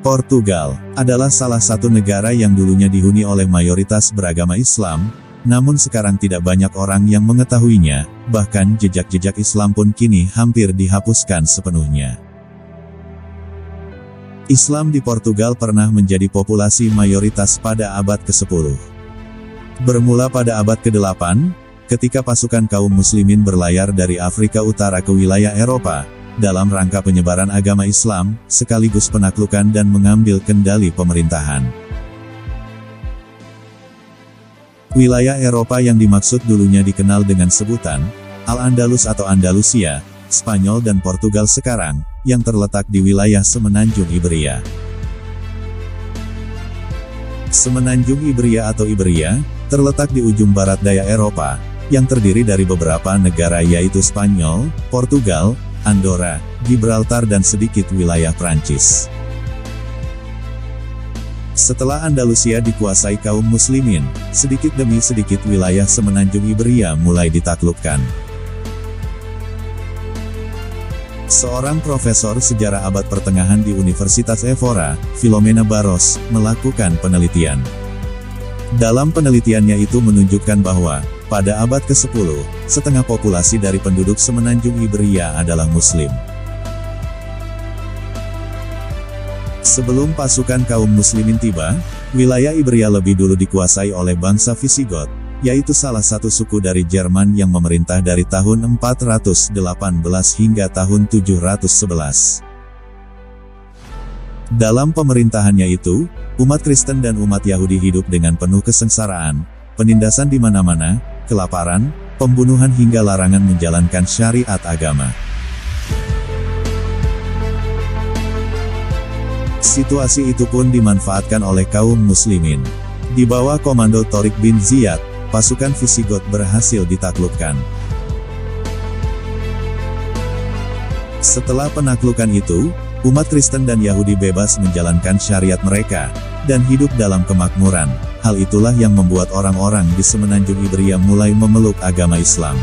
Portugal adalah salah satu negara yang dulunya dihuni oleh mayoritas beragama Islam, namun sekarang tidak banyak orang yang mengetahuinya, bahkan jejak-jejak Islam pun kini hampir dihapuskan sepenuhnya. Islam di Portugal pernah menjadi populasi mayoritas pada abad ke-10. Bermula pada abad ke-8, ketika pasukan kaum muslimin berlayar dari Afrika Utara ke wilayah Eropa, dalam rangka penyebaran agama Islam, sekaligus penaklukan dan mengambil kendali pemerintahan. Wilayah Eropa yang dimaksud dulunya dikenal dengan sebutan Al-Andalus atau Andalusia, Spanyol dan Portugal sekarang, yang terletak di wilayah Semenanjung Iberia. Semenanjung Iberia atau Iberia, terletak di ujung barat daya Eropa, yang terdiri dari beberapa negara yaitu Spanyol, Portugal, Andorra, Gibraltar dan sedikit wilayah Prancis. Setelah Andalusia dikuasai kaum muslimin, sedikit demi sedikit wilayah Semenanjung Iberia mulai ditaklukkan. Seorang profesor sejarah abad pertengahan di Universitas Évora, Filomena Barros, melakukan penelitian. Dalam penelitiannya itu menunjukkan bahwa, pada abad ke-10, setengah populasi dari penduduk Semenanjung Iberia adalah Muslim. Sebelum pasukan kaum muslimin tiba, wilayah Iberia lebih dulu dikuasai oleh bangsa Visigot, yaitu salah satu suku dari Jerman yang memerintah dari tahun 418 hingga tahun 711. Dalam pemerintahannya itu, umat Kristen dan umat Yahudi hidup dengan penuh kesengsaraan, penindasan di mana-mana, kelaparan, pembunuhan hingga larangan menjalankan syariat agama. Situasi itu pun dimanfaatkan oleh kaum muslimin. Di bawah komando Torik bin Ziyad, pasukan Visigot berhasil ditaklukkan. Setelah penaklukan itu, umat Kristen dan Yahudi bebas menjalankan syariat mereka, dan hidup dalam kemakmuran. Hal itulah yang membuat orang-orang di Semenanjung Iberia mulai memeluk agama Islam.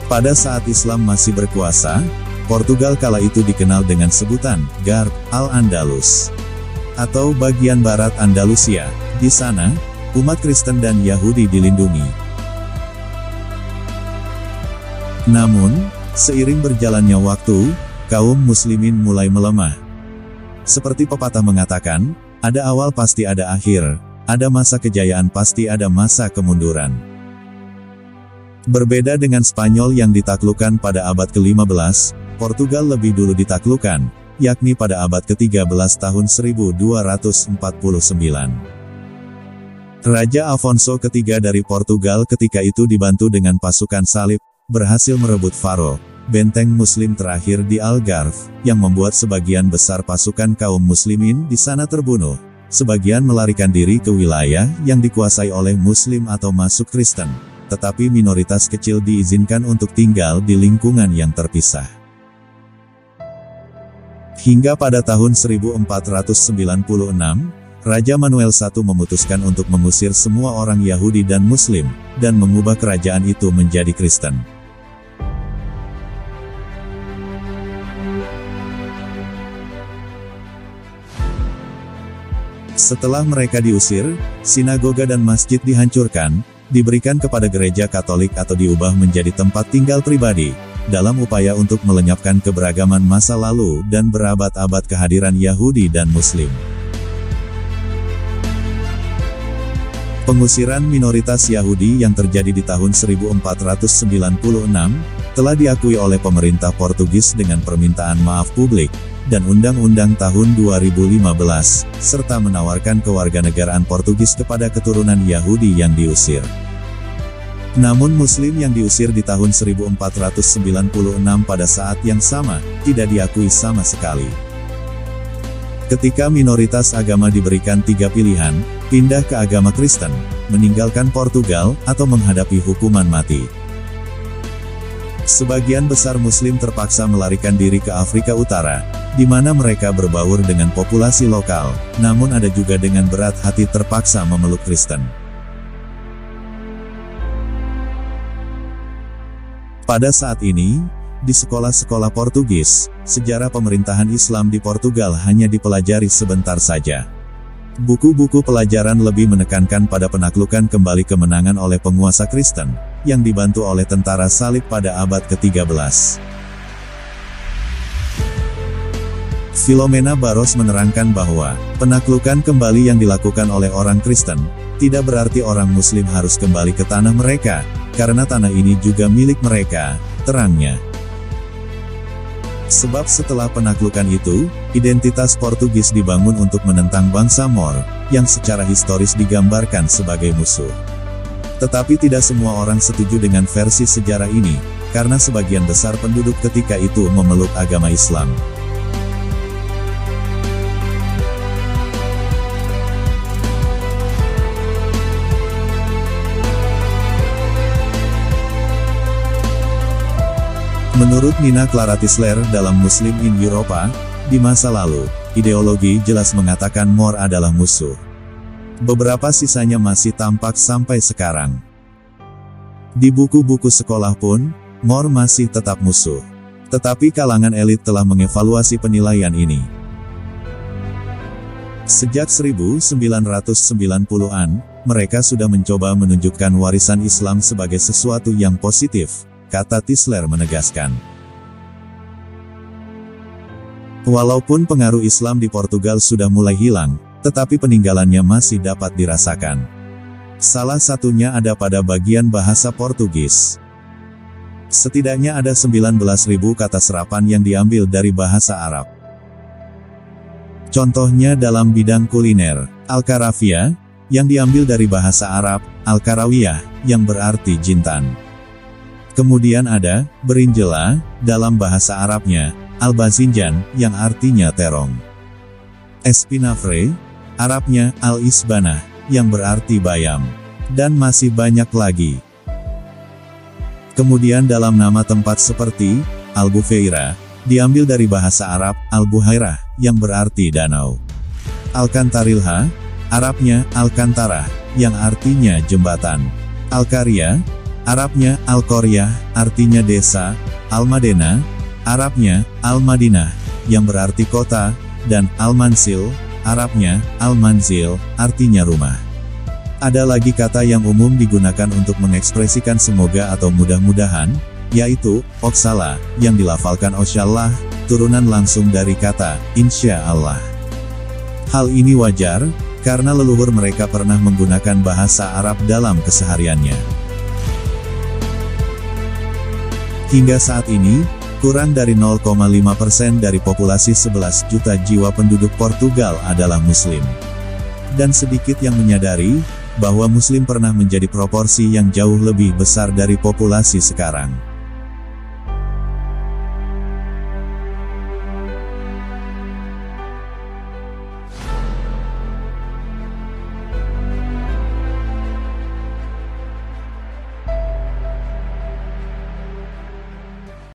Pada saat Islam masih berkuasa, Portugal kala itu dikenal dengan sebutan Garb Al-Andalus, atau bagian barat Andalusia. Di sana, umat Kristen dan Yahudi dilindungi. Namun, seiring berjalannya waktu, kaum muslimin mulai melemah. Seperti pepatah mengatakan, ada awal pasti ada akhir, ada masa kejayaan pasti ada masa kemunduran. Berbeda dengan Spanyol yang ditaklukkan pada abad ke-15, Portugal lebih dulu ditaklukkan, yakni pada abad ke-13 tahun 1249. Raja Afonso III dari Portugal ketika itu dibantu dengan pasukan salib, berhasil merebut Faro, benteng muslim terakhir di Algarve, yang membuat sebagian besar pasukan kaum muslimin di sana terbunuh. Sebagian melarikan diri ke wilayah yang dikuasai oleh muslim atau masuk Kristen, tetapi minoritas kecil diizinkan untuk tinggal di lingkungan yang terpisah. Hingga pada tahun 1496, Raja Manuel I memutuskan untuk mengusir semua orang Yahudi dan Muslim, dan mengubah kerajaan itu menjadi Kristen. Setelah mereka diusir, sinagoga dan masjid dihancurkan, diberikan kepada gereja Katolik atau diubah menjadi tempat tinggal pribadi, dalam upaya untuk melenyapkan keberagaman masa lalu dan berabad-abad kehadiran Yahudi dan Muslim. Pengusiran minoritas Yahudi yang terjadi di tahun 1496, telah diakui oleh pemerintah Portugis dengan permintaan maaf publik, dan Undang-Undang tahun 2015, serta menawarkan kewarganegaraan Portugis kepada keturunan Yahudi yang diusir. Namun Muslim yang diusir di tahun 1496 pada saat yang sama, tidak diakui sama sekali. Ketika minoritas agama diberikan 3 pilihan, pindah ke agama Kristen, meninggalkan Portugal, atau menghadapi hukuman mati. Sebagian besar Muslim terpaksa melarikan diri ke Afrika Utara, di mana mereka berbaur dengan populasi lokal, namun ada juga dengan berat hati terpaksa memeluk Kristen. Pada saat ini, di sekolah-sekolah Portugis, sejarah pemerintahan Islam di Portugal hanya dipelajari sebentar saja. Buku-buku pelajaran lebih menekankan pada penaklukan kembali kemenangan oleh penguasa Kristen, yang dibantu oleh tentara salib pada abad ke-13. Filomena Barros menerangkan bahwa, penaklukan kembali yang dilakukan oleh orang Kristen, tidak berarti orang Muslim harus kembali ke tanah mereka, karena tanah ini juga milik mereka, terangnya. Sebab setelah penaklukan itu, identitas Portugis dibangun untuk menentang bangsa Moor, yang secara historis digambarkan sebagai musuh. Tetapi tidak semua orang setuju dengan versi sejarah ini, karena sebagian besar penduduk ketika itu memeluk agama Islam. Menurut Nina Clara Tisler dalam Muslim in Europa, di masa lalu, ideologi jelas mengatakan Moor adalah musuh. Beberapa sisanya masih tampak sampai sekarang. Di buku-buku sekolah pun, Moor masih tetap musuh. Tetapi kalangan elit telah mengevaluasi penilaian ini. Sejak 1990-an, mereka sudah mencoba menunjukkan warisan Islam sebagai sesuatu yang positif, kata Tisler menegaskan. Walaupun pengaruh Islam di Portugal sudah mulai hilang, tetapi peninggalannya masih dapat dirasakan. Salah satunya ada pada bagian bahasa Portugis. Setidaknya ada 19.000 kata serapan yang diambil dari bahasa Arab. Contohnya dalam bidang kuliner, Al-Karafiyah, yang diambil dari bahasa Arab, Al-Karawiyah, yang berarti jintan. Kemudian ada, berinjela, dalam bahasa Arabnya, Al-Bazinjan, yang artinya terong. Espinafre, Arabnya, Al-Isbanah, yang berarti bayam. Dan masih banyak lagi. Kemudian dalam nama tempat seperti, Albufeira, diambil dari bahasa Arab, Al-Buhairah, yang berarti danau. Al-Kantarilha, Arabnya, Al-Kantarah, yang artinya jembatan. Al-Qaryah, Arabnya, Al-Qaryah, artinya desa. Al-Madena, Arabnya, Al-Madinah, yang berarti kota, dan Al-Mansil, Arabnya, Al-Manzil, artinya rumah. Ada lagi kata yang umum digunakan untuk mengekspresikan semoga atau mudah-mudahan, yaitu, Oksala, yang dilafalkan Oshallah, turunan langsung dari kata, Insya Allah. Hal ini wajar, karena leluhur mereka pernah menggunakan bahasa Arab dalam kesehariannya. Hingga saat ini, kurang dari 0,5% dari populasi 11 juta jiwa penduduk Portugal adalah Muslim. Dan sedikit yang menyadari, bahwa Muslim pernah menjadi proporsi yang jauh lebih besar dari populasi sekarang.